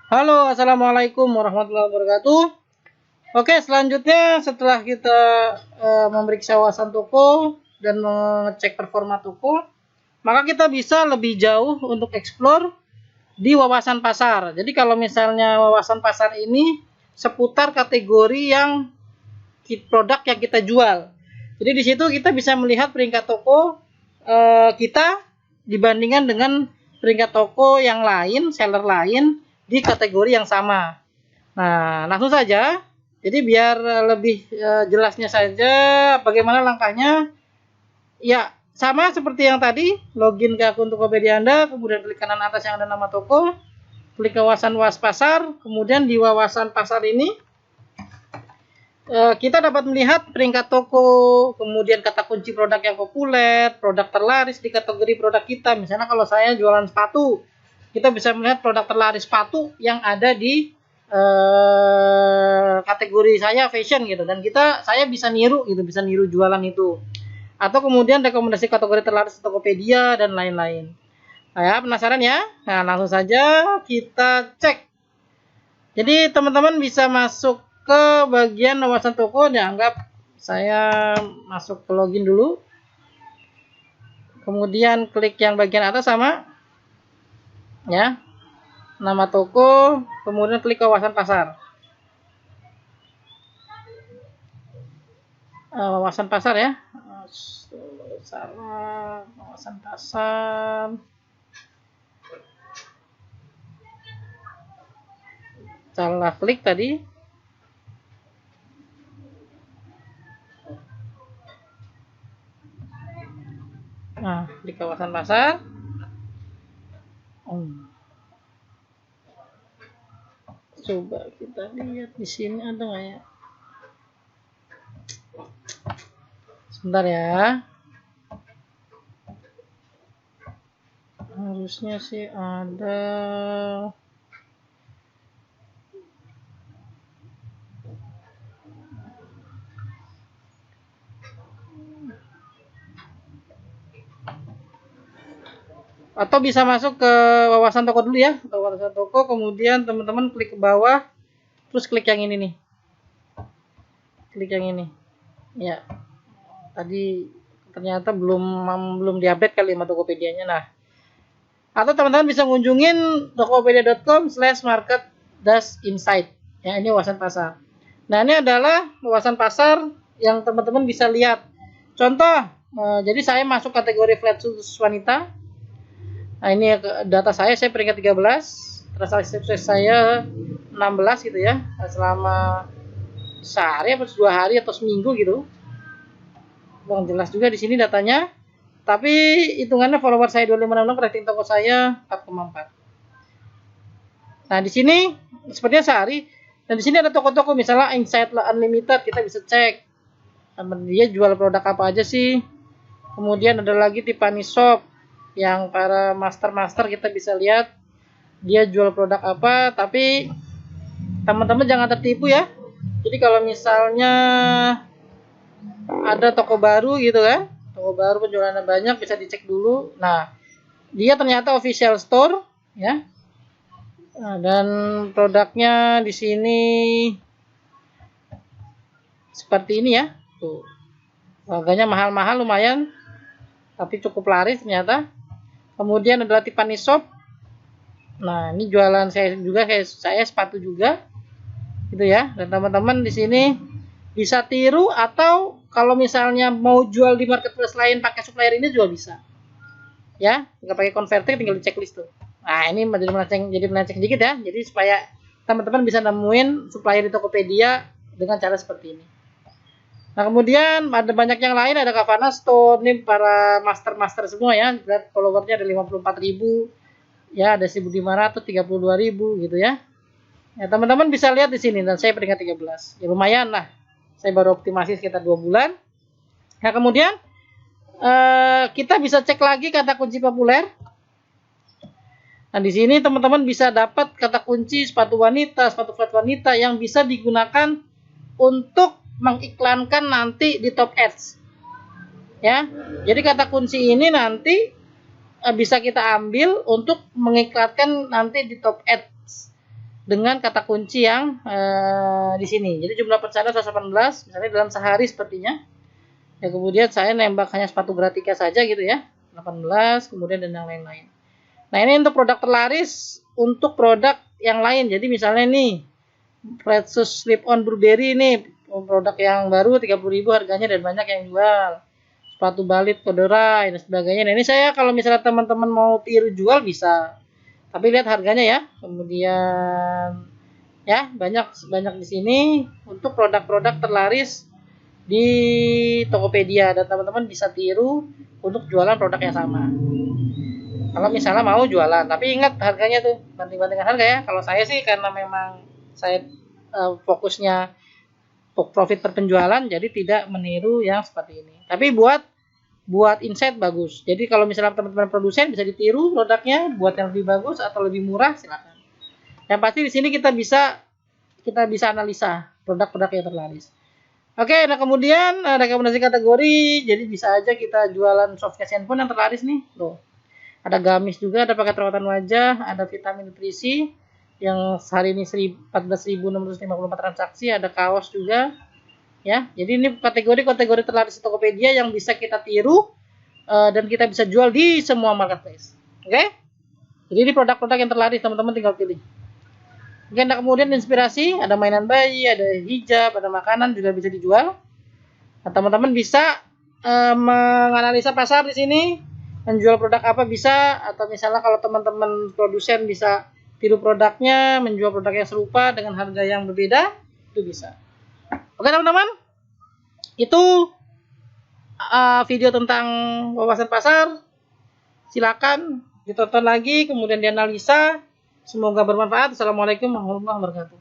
Halo, assalamualaikum warahmatullahi wabarakatuh. Oke, selanjutnya setelah kita memeriksa wawasan toko dan mengecek performa toko, maka kita bisa lebih jauh untuk explore di wawasan pasar. Jadi kalau misalnya wawasan pasar ini seputar kategori yang produk yang kita jual. Jadi di situ kita bisa melihat peringkat toko kita dibandingkan dengan peringkat toko yang lain, seller lain di kategori yang sama. Nah, langsung saja. Jadi biar lebih jelasnya saja bagaimana langkahnya. Ya, sama seperti yang tadi, login ke akun Tokopedia Anda, kemudian klik kanan atas yang ada nama toko, klik wawasan pasar, kemudian di wawasan pasar ini kita dapat melihat peringkat toko, kemudian kata kunci produk yang populer, produk terlaris di kategori produk kita. Misalnya kalau saya jualan sepatu, kita bisa melihat produk terlaris sepatu yang ada di kategori saya fashion gitu, dan saya bisa niru gitu, bisa niru jualan itu. Atau kemudian rekomendasi kategori terlaris Tokopedia dan lain-lain. Nah, ya, penasaran ya? Nah, langsung saja kita cek. Jadi teman-teman bisa masuk ke bagian wawasan toko. Dianggap saya masuk ke login dulu. Kemudian klik yang bagian atas sama ya, nama toko, kemudian klik wawasan pasar. Wawasan pasar ya. Wawasan pasar. Salah klik tadi. Nah, di kawasan pasar. Coba kita lihat di sini ada nggak ya? Sebentar ya. Harusnya sih ada. Atau bisa masuk ke wawasan toko dulu ya, ke wawasan toko, kemudian teman-teman klik ke bawah, terus klik yang ini nih, klik yang ini ya. Tadi ternyata belum diupdate kali sama Tokopedia-nya. Nah, atau teman-teman bisa ngunjungin tokopedia.com/market-insight ya, ini wawasan pasar. Nah, ini adalah wawasan pasar yang teman-teman bisa lihat. Contoh, jadi saya masuk kategori flat shoes wanita. Nah, ini data saya peringkat 13, transaksi sukses saya 16 gitu ya, selama sehari atau 2 hari atau seminggu gitu. Bang, jelas juga di sini datanya. Tapi hitungannya follower saya 2566, rating toko saya 4,4. Nah, di sini sepertinya sehari. Dan di sini ada toko-toko misalnya Insight Unlimited, kita bisa cek dia jual produk apa aja sih. Kemudian ada lagi Tiffany Shop, yang para master kita bisa lihat dia jual produk apa. Tapi teman-teman jangan tertipu ya. Jadi kalau misalnya ada toko baru gitu kan, toko baru penjualannya banyak, bisa dicek dulu. Nah, dia ternyata official store ya. Nah, dan produknya di sini seperti ini ya. Tuh. Harganya mahal-mahal lumayan, tapi cukup laris ternyata. Kemudian adalah Tiffany Shop. Nah, ini jualan saya juga, saya sepatu juga. Gitu ya. Dan teman-teman di sini bisa tiru, atau kalau misalnya mau jual di marketplace lain pakai supplier ini juga bisa. Ya, nggak pakai converter, tinggal di checklist tuh. Nah, ini jadi melenceng dikit ya. Jadi supaya teman-teman bisa nemuin supplier di Tokopedia dengan cara seperti ini. Nah, kemudian ada banyak yang lain, ada Kavana Store, ini para master semua ya. Lihat followernya ada 54.000, ya ada 1.500, 32.000 gitu ya. Ya, teman-teman bisa lihat di sini, dan saya peringkat 13. Ya lumayan lah. Saya baru optimasi sekitar 2 bulan. Nah, kemudian kita bisa cek lagi kata kunci populer. Nah, di sini teman-teman bisa dapat kata kunci sepatu wanita, sepatu flat wanita yang bisa digunakan untuk mengiklankan nanti di top ads. Ya. Jadi kata kunci ini nanti bisa kita ambil untuk mengiklankan nanti di top ads. dengan kata kunci yang di sini. Jadi jumlah pesanan 118, misalnya dalam sehari sepertinya. Ya kemudian saya nembak hanya sepatu Gratika saja gitu ya. 18, kemudian dan yang lain-lain. Nah, ini untuk produk terlaris, untuk produk yang lain. Jadi misalnya nih, Flat Shoes Slip-on Burberry ini produk yang baru 30.000 harganya dan banyak yang jual. Sepatu balit Kodorai dan sebagainya. Nah, ini saya kalau misalnya teman-teman mau tiru jual bisa. Tapi lihat harganya ya. Kemudian ya, banyak di sini untuk produk-produk terlaris di Tokopedia dan teman-teman bisa tiru untuk jualan produk yang sama. Kalau misalnya mau jualan, tapi ingat harganya tuh banting-bantingan harga ya. Kalau saya sih karena memang saya fokusnya profit per penjualan, jadi tidak meniru yang seperti ini. Tapi buat insight bagus. Jadi kalau misalnya teman-teman produsen bisa ditiru produknya, buat yang lebih bagus atau lebih murah silakan. Yang pasti di sini kita bisa analisa produk-produk yang terlaris. Oke, nah kemudian rekomendasi kategori, jadi bisa aja kita jualan softcase handphone yang terlaris nih, loh. Ada gamis juga, ada paket perawatan wajah, ada vitamin nutrisi yang hari ini 14.654 transaksi, ada kaos juga. Ya, jadi ini kategori-kategori terlaris Tokopedia yang bisa kita tiru dan kita bisa jual di semua marketplace. Oke? Jadi ini produk-produk yang terlaris, teman-teman tinggal pilih. Oke, nah kemudian inspirasi, ada mainan bayi, ada hijab, ada makanan juga bisa dijual. Nah, teman-teman bisa menganalisa pasar di sini, menjual produk apa bisa, atau misalnya kalau teman-teman produsen bisa tiru produknya, menjual produk yang serupa dengan harga yang berbeda, itu bisa. Oke teman-teman, itu video tentang wawasan pasar. Silakan ditonton lagi, kemudian dianalisa. Semoga bermanfaat. Assalamualaikum warahmatullahi wabarakatuh.